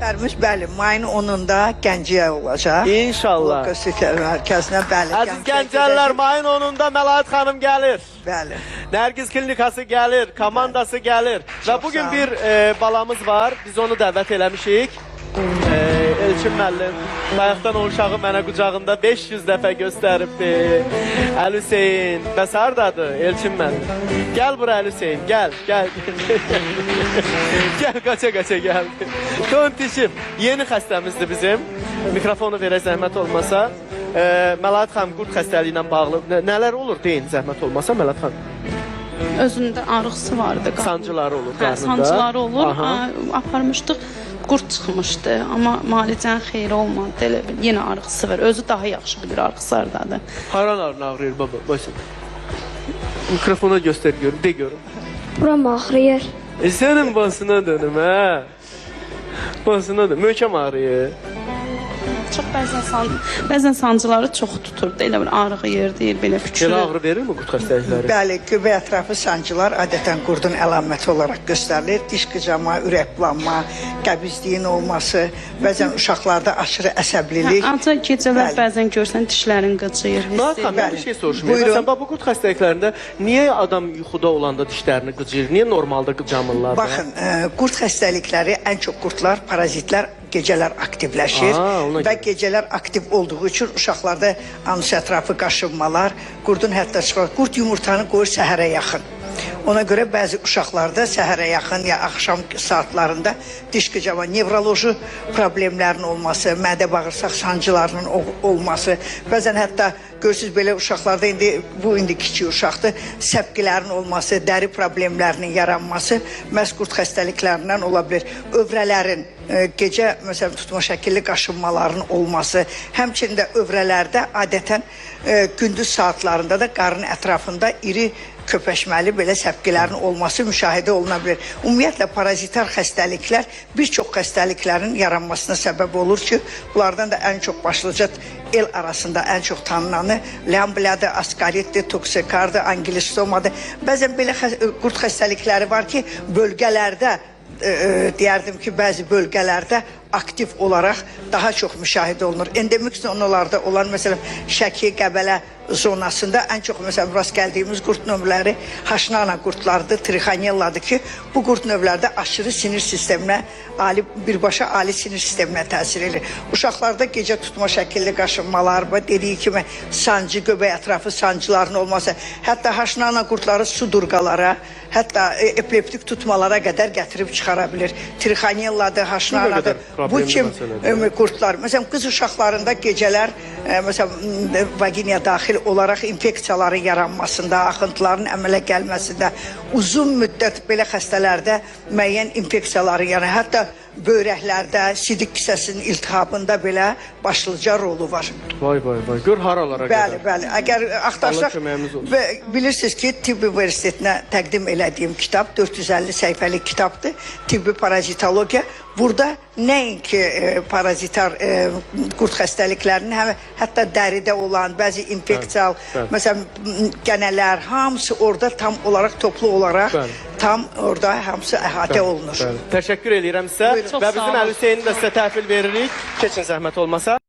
Səfərimiz bəli, mayın 10-da Gəncəyə olacaq. İnşallah. Logistika mərkəzinə bəli. Əziz Gəncəllər, mayın 10-da Məlahət xanım gəlir. Bəli. Nərgiz klinikası gəlir, komandası gəlir. Və bugün sağ bir balamız var, biz onu dəvət eləmişik. Elçin müəllim bayaqdan o uşağı mənə qucağında 500 dəfə göstəribdi. Əli Hüseyin, bəs hardadır Elçin müəllim? Gəl bura Əli Hüseyin, gəl. Gəl, qaça gəl. Tontişim, yeni xəstəmizdir bizim. Mikrofonu verək zəhmət olmasa. Məlahət xanım, qurd xəstəliyi ilə bağlı nələr olur deyin zəhmət olmasa Məlahət xanım? Özündə ağrısı vardı. Sancıları olur Hə, qarnında. sancıları olur. Aha. Aparmışdıq, qurd çıxmışdı. Amma müalicənin xeyri olmadı. Elə bil, yenə ağrısı var. Özü daha yaxşı bilir ağrısı hardadır. Haran ağrıyır baba, başım. Mikrofona göster görüm, de görüm. Buram ağrıyır. Senin basına dönüm ha. Basına dönüm, möhkəm ağrıyır. Çox bəzən sancıları çox tuturdu. Elə bir ağrı yer deyir, belə küçülür. Elə ağrı verir mi qurd xəstəlikləri? Bəli, göbək ətrafı sancılar adətən qurdun əlaməti olaraq göstərilir. Diş qıcama, ürək bulanma, qəbizliyin olması, bəzən uşaqlarda aşırı əsəblilik. Ancaq gecələr Bəli. bəzən görsən dişlərin qıcıyır. Məlahət xanım, mən bir şey soruşmayayım. Buyurun. Məsələn, bu qurd xəstəliklərində niyə adam yuxuda olanda dişlərini qıcıyır? Niyə normalda qıcamırlar? Baxın, qurd xəstəlikləri ən çox qurdlar, parazitlər gecələr aktivləşir ona və görə. gecələr aktiv olduğu üçün uşaqlarda anus ətrafı qaşınmalar, qurdun hətta çıxar. Qurd yumurtanı qoyur səhərə yaxın. Ona görə bəzi uşaqlarda səhərə yaxın ya axşam saatlarında diş qıcama, nevroloji problemlərin olması, mədə bağırsaq sancılarının olması, bəzən hətta görürsünüz belə uşaqlarda indi kiçik uşaqdır, səpkilərin olması, dəri problemlərinin yaranması məhz qurd xəstəliklərindən ola bilər. Övrələrin gecə məsələn tutma şəkilli qaşınmaların olması, həmçinin də övrələrdə adətən gündüz saatlarında da qarın ətrafında iri köpəşməli belə səpkilərin olması müşahidə oluna bilər. Ümumiyyətlə parazitar xəstəliklər bir çox xəstəliklərin yaranmasına səbəb olur ki, bunlardan da ən çox başlıca el arasında ən çox tanınanı lambliyadır, askaritdir, toksikardır, angiostomadır. Bəzən belə qurd xəstəlikləri var ki, bölgələrdə deyərdim ki, bəzi bölgələrdə aktiv olaraq daha çox müşahidə olunur. Endemik zonalarda olan məsələn Şəki, Qəbələ zonasında ən çox məsələn rast gəldiyimiz qurd növləri haşnana qurdlardır, trixanelladır ki, bu qurd növlərdə aşırı sinir sisteminə, birbaşa ali sinir sisteminə təsir edir. Uşaqlarda gecə tutma şəkilli qaşınmalar, dediyi kimi sancı, göbək ətrafı sancıların olması, hətta haşnana qurdları sudurqalara, hətta epileptik tutmalara qədər gətirib çıxara bilir. Trixanelladır, haşnanadır. Bu kim qurdlar, məsələn qız uşaqlarında gecələr məsələn vaginaya daxil olaraq infeksiyaların yaranmasında, axıntıların əmələ gəlməsində, uzun müddət belə xəstələrdə müəyyən infeksiyaların yaranır. Hətta böyrəklərdə, sidik kisəsinin iltihabında belə başlıca rolu var. Vay, gör haralara qədər. Bəli, əgər axtarsaq, bilirsiniz ki, Tibb Universitetinə təqdim elədiyim kitab 450 səhifəlik kitabdır, tibbi parazitologiya. Burada nəinki parazitar qurd xəstəliklərinin, hətta dəridə olan, bəzi infeksiyal, məsələn, gənələr, hamısı orada tam olaraq, toplu olaraq, tam orada hamısı əhatə olunur. Təşəkkür edirəm sizə və bizim Əli Hüseyni də sizə təhvil veririk. Keçin zəhmət olmasa.